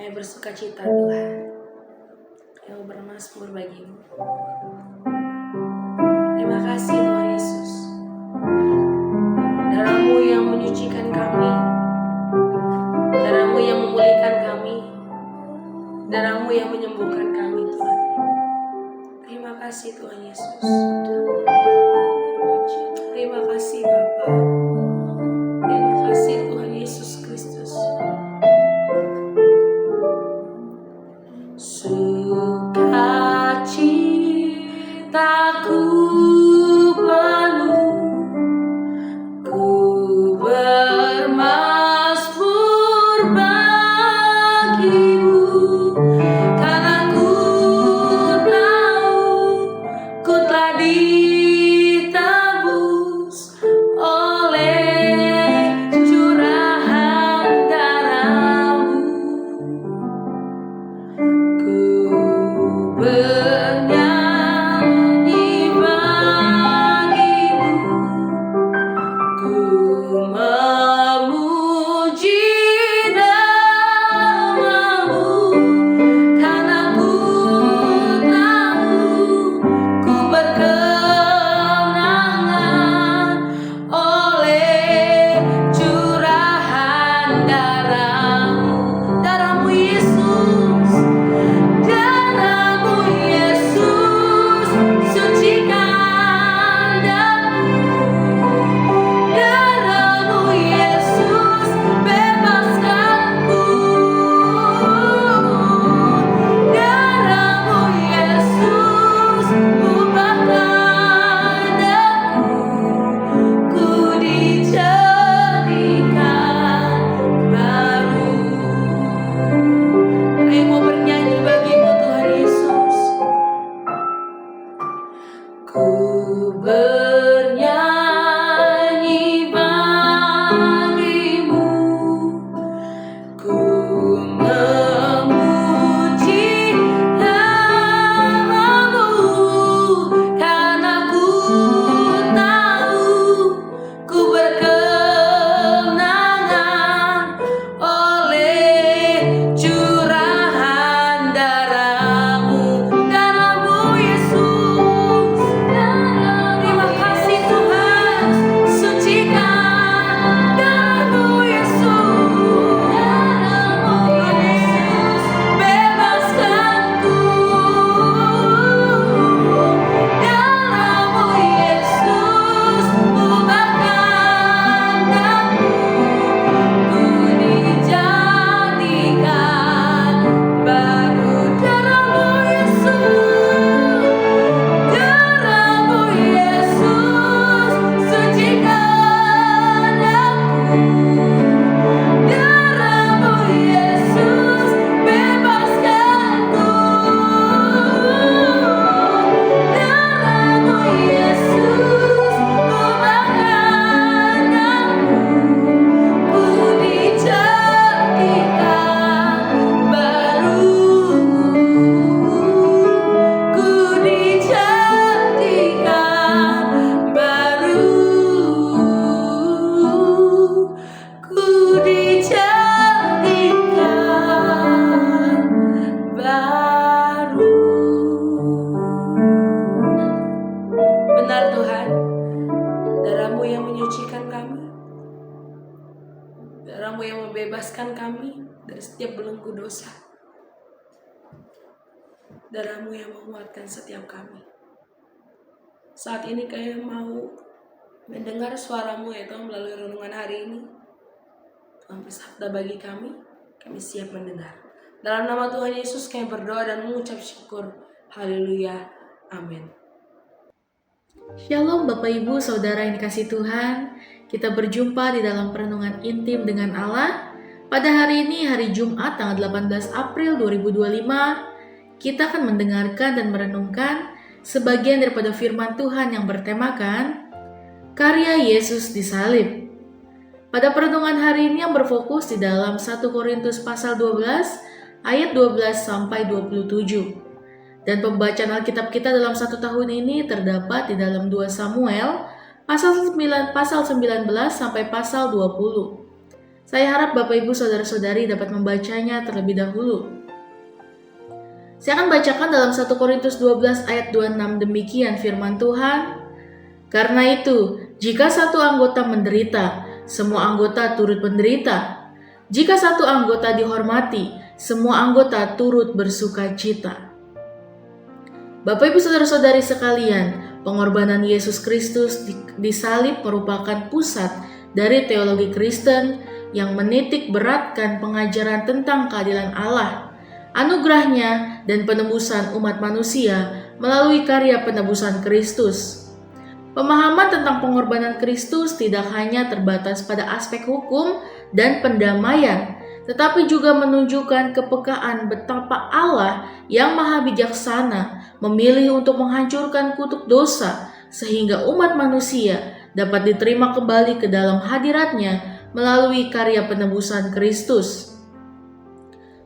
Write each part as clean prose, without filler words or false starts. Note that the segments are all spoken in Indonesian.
Kami bersuka cita Tuhan, yang bermazmur bagi-Mu. Terima kasih Tuhan Yesus. Darah-Mu yang menyucikan kami, darah-Mu yang memulihkan kami, darah-Mu yang menyembuhkan kami Tuhan. Terima kasih Tuhan Yesus. Terima kasih Bapa. Terima kasih Tuhan Yesus Kristus. Sukacitaku penuh, ku bermazmur bagi-Mu, karena ku tahu ku telah ditebus oleh curahan darah-Mu. Ku bernyanyi bagi-Mu, ku memuji nama-Mu, karena ku tahu ku berkemenangan oleh curahan darah-Mu. Darah-Mu Yesus, darah-Mu Yesus, sucikan daku. Darah-Mu Yesus, bebaskanku. Darah-Mu Yesus, ubahkan aku. Ku dijadikan baru. Kami mau bernyanyi bagi-Mu Tuhan Yesus. Ku bernyanyi bagi-Mu, ku memuji nama-Mu, karena ku tahu ku berkemenangan oleh curahan darah-Mu. Darah-Mu Yesus, terima kasih Tuhan, sucikan darah-Mu Yesus. Darah-Mu Yesus, bebaskanku. Darah-Mu Yesus, ubahkan aku. Ku dijadikan baru. Darah-Mu Yesus, darah-Mu Yesus, sucikan aku. Darah-Mu Yesus, bebaskanku. Darah-Mu Yesus, ubahkan aku. Ku dijadikan baru. Ku dijadikan baru. Ku dijadikan baru. Benar Tuhan, darah-Mu yang menyucikan kami, darah-Mu yang membebaskan kami dari setiap belenggu dosa, darah-Mu yang menguatkan setiap kami. Saat ini kami mau mendengar suara-Mu ya Tuhan melalui renungan hari ini. Tuhan bersabda bagi kami siap mendengar. Dalam nama Tuhan Yesus kami berdoa dan mengucap syukur. Haleluya. Amin. Shalom Bapak Ibu Saudara yang dikasih Tuhan. Kita berjumpa di dalam perenungan intim dengan Allah. Pada hari ini, hari Jumat tanggal 18 April 2025, kita akan mendengarkan dan merenungkan sebagian daripada firman Tuhan yang bertemakan karya Yesus disalib. Pada perenungan hari ini yang berfokus di dalam 1 Korintus pasal 12 ayat 12 sampai 27. Dan pembacaan Alkitab kita dalam satu tahun ini terdapat di dalam 2 Samuel pasal 19 sampai pasal 20. Saya harap Bapak Ibu Saudara-saudari dapat membacanya terlebih dahulu. Saya akan bacakan dalam 1 Korintus 12 ayat 26 demikian firman Tuhan. Karena itu, jika satu anggota menderita, semua anggota turut menderita. Jika satu anggota dihormati, semua anggota turut bersuka cita. Bapak Ibu Saudara-saudari sekalian, pengorbanan Yesus Kristus di salib merupakan pusat dari teologi Kristen yang menitik beratkan pengajaran tentang keadilan Allah, anugerahnya, dan penebusan umat manusia melalui karya penebusan Kristus. Pemahaman tentang pengorbanan Kristus tidak hanya terbatas pada aspek hukum dan pendamaian, tetapi juga menunjukkan kepekaan betapa Allah yang maha bijaksana memilih untuk menghancurkan kutuk dosa sehingga umat manusia dapat diterima kembali ke dalam hadiratnya melalui karya penebusan Kristus.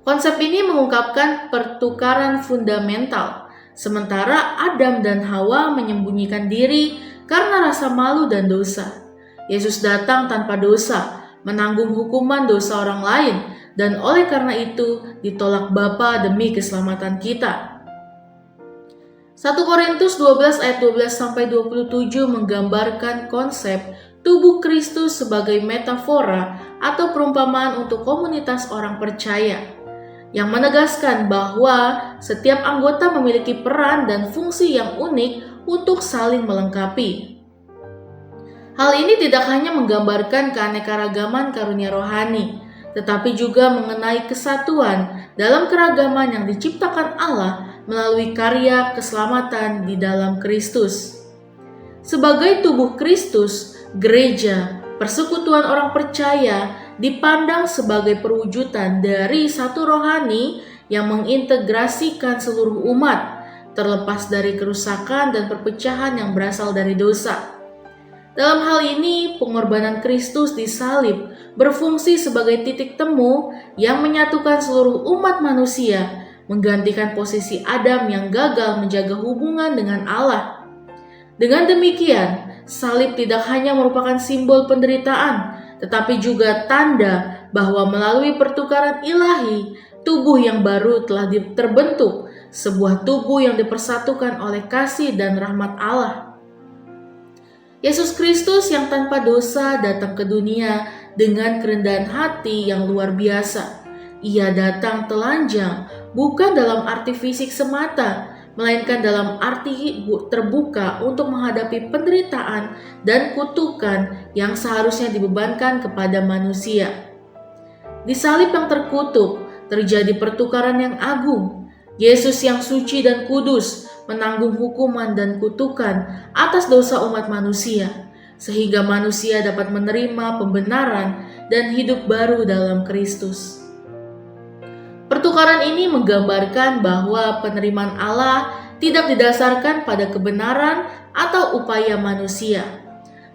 Konsep ini mengungkapkan pertukaran fundamental, sementara Adam dan Hawa menyembunyikan diri karena rasa malu dan dosa. Yesus datang tanpa dosa, menanggung hukuman dosa orang lain, dan oleh karena itu ditolak Bapa demi keselamatan kita. 1 Korintus 12 ayat 12-27 menggambarkan konsep tubuh Kristus sebagai metafora atau perumpamaan untuk komunitas orang percaya, yang menegaskan bahwa setiap anggota memiliki peran dan fungsi yang unik untuk saling melengkapi. Hal ini tidak hanya menggambarkan keanekaragaman karunia rohani, tetapi juga mengenai kesatuan dalam keragaman yang diciptakan Allah melalui karya keselamatan di dalam Kristus. Sebagai tubuh Kristus, gereja, persekutuan orang percaya dipandang sebagai perwujudan dari satu rohani yang mengintegrasikan seluruh umat, terlepas dari kerusakan dan perpecahan yang berasal dari dosa. Dalam hal ini, pengorbanan Kristus di salib berfungsi sebagai titik temu yang menyatukan seluruh umat manusia, menggantikan posisi Adam yang gagal menjaga hubungan dengan Allah. Dengan demikian, salib tidak hanya merupakan simbol penderitaan, tetapi juga tanda bahwa melalui pertukaran ilahi, tubuh yang baru telah terbentuk, sebuah tubuh yang dipersatukan oleh kasih dan rahmat Allah. Yesus Kristus yang tanpa dosa datang ke dunia dengan kerendahan hati yang luar biasa. Ia datang telanjang, bukan dalam arti fisik semata, melainkan dalam arti terbuka untuk menghadapi penderitaan dan kutukan yang seharusnya dibebankan kepada manusia. Di salib yang terkutuk, terjadi pertukaran yang agung. Yesus yang suci dan kudus menanggung hukuman dan kutukan atas dosa umat manusia, sehingga manusia dapat menerima pembenaran dan hidup baru dalam Kristus. Pertukaran ini menggambarkan bahwa penerimaan Allah tidak didasarkan pada kebenaran atau upaya manusia,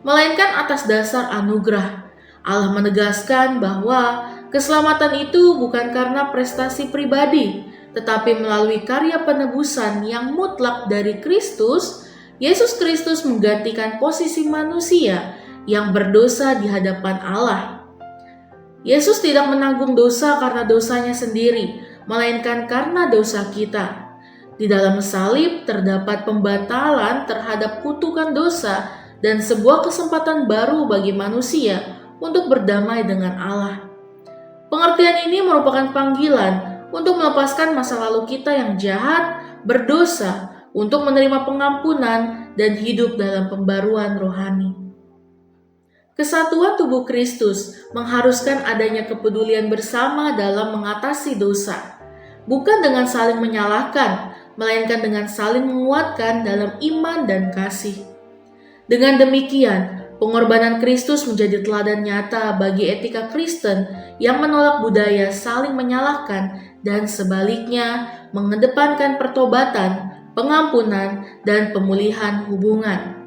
melainkan atas dasar anugerah. Allah menegaskan bahwa keselamatan itu bukan karena prestasi pribadi, tetapi melalui karya penebusan yang mutlak dari Kristus. Yesus Kristus menggantikan posisi manusia yang berdosa di hadapan Allah. Yesus tidak menanggung dosa karena dosanya sendiri, melainkan karena dosa kita. Di dalam salib terdapat pembatalan terhadap kutukan dosa dan sebuah kesempatan baru bagi manusia untuk berdamai dengan Allah. Pengertian ini merupakan panggilan untuk melepaskan masa lalu kita yang jahat, berdosa, untuk menerima pengampunan dan hidup dalam pembaruan rohani. Kesatuan tubuh Kristus mengharuskan adanya kepedulian bersama dalam mengatasi dosa, bukan dengan saling menyalahkan, melainkan dengan saling menguatkan dalam iman dan kasih. Dengan demikian, pengorbanan Kristus menjadi teladan nyata bagi etika Kristen yang menolak budaya saling menyalahkan dan sebaliknya mengedepankan pertobatan, pengampunan, dan pemulihan hubungan.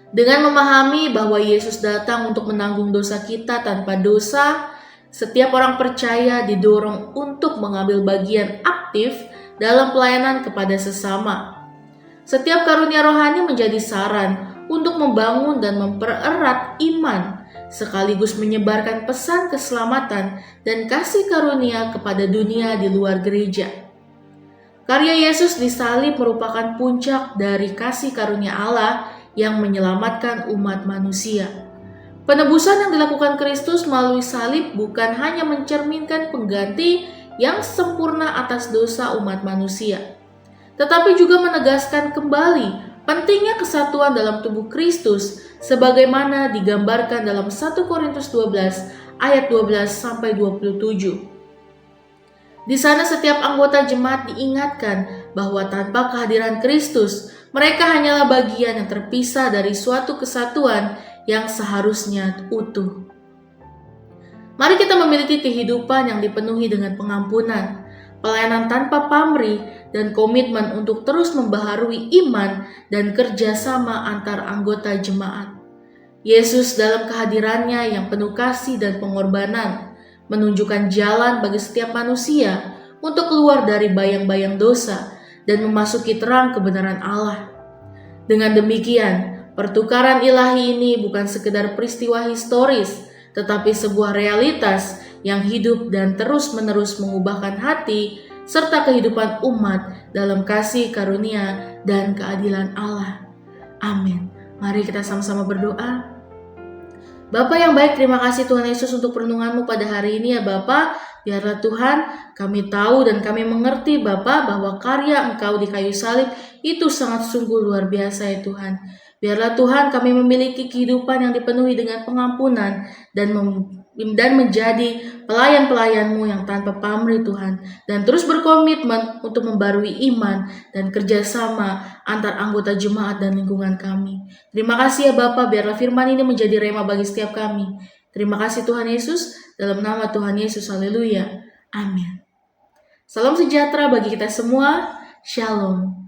Dengan memahami bahwa Yesus datang untuk menanggung dosa kita tanpa dosa, setiap orang percaya didorong untuk mengambil bagian aktif dalam pelayanan kepada sesama. Setiap karunia rohani menjadi saran untuk membangun dan mempererat iman, sekaligus menyebarkan pesan keselamatan dan kasih karunia kepada dunia di luar gereja. Karya Yesus di salib merupakan puncak dari kasih karunia Allah yang menyelamatkan umat manusia. Penebusan yang dilakukan Kristus melalui salib bukan hanya mencerminkan pengganti yang sempurna atas dosa umat manusia, tetapi juga menegaskan kembali pentingnya kesatuan dalam tubuh Kristus sebagaimana digambarkan dalam 1 Korintus 12 ayat 12-27. Di sana setiap anggota jemaat diingatkan bahwa tanpa kehadiran Kristus, mereka hanyalah bagian yang terpisah dari suatu kesatuan yang seharusnya utuh. Mari kita memiliki kehidupan yang dipenuhi dengan pengampunan, pelayanan tanpa pamrih, dan komitmen untuk terus membaharui iman dan kerjasama antar anggota jemaat. Yesus dalam kehadirannya yang penuh kasih dan pengorbanan menunjukkan jalan bagi setiap manusia untuk keluar dari bayang-bayang dosa dan memasuki terang kebenaran Allah. Dengan demikian, pertukaran ilahi ini bukan sekedar peristiwa historis, tetapi sebuah realitas yang hidup dan terus-menerus mengubahkan hati serta kehidupan umat dalam kasih karunia dan keadilan Allah. Amin. Mari kita sama-sama berdoa. Bapa yang baik, terima kasih Tuhan Yesus untuk renungan-Mu pada hari ini ya Bapa. Biarlah Tuhan kami tahu dan kami mengerti Bapa bahwa karya Engkau di kayu salib itu sangat sungguh luar biasa ya Tuhan. Biarlah Tuhan kami memiliki kehidupan yang dipenuhi dengan pengampunan dan menjadi pelayan-pelayan-Mu yang tanpa pamrih Tuhan, dan terus berkomitmen untuk membarui iman dan kerjasama antar anggota jemaat dan lingkungan kami. Terima kasih ya Bapa, biarlah firman ini menjadi rema bagi setiap kami. Terima kasih Tuhan Yesus, dalam nama Tuhan Yesus, haleluya, amin. Salam sejahtera bagi kita semua, shalom.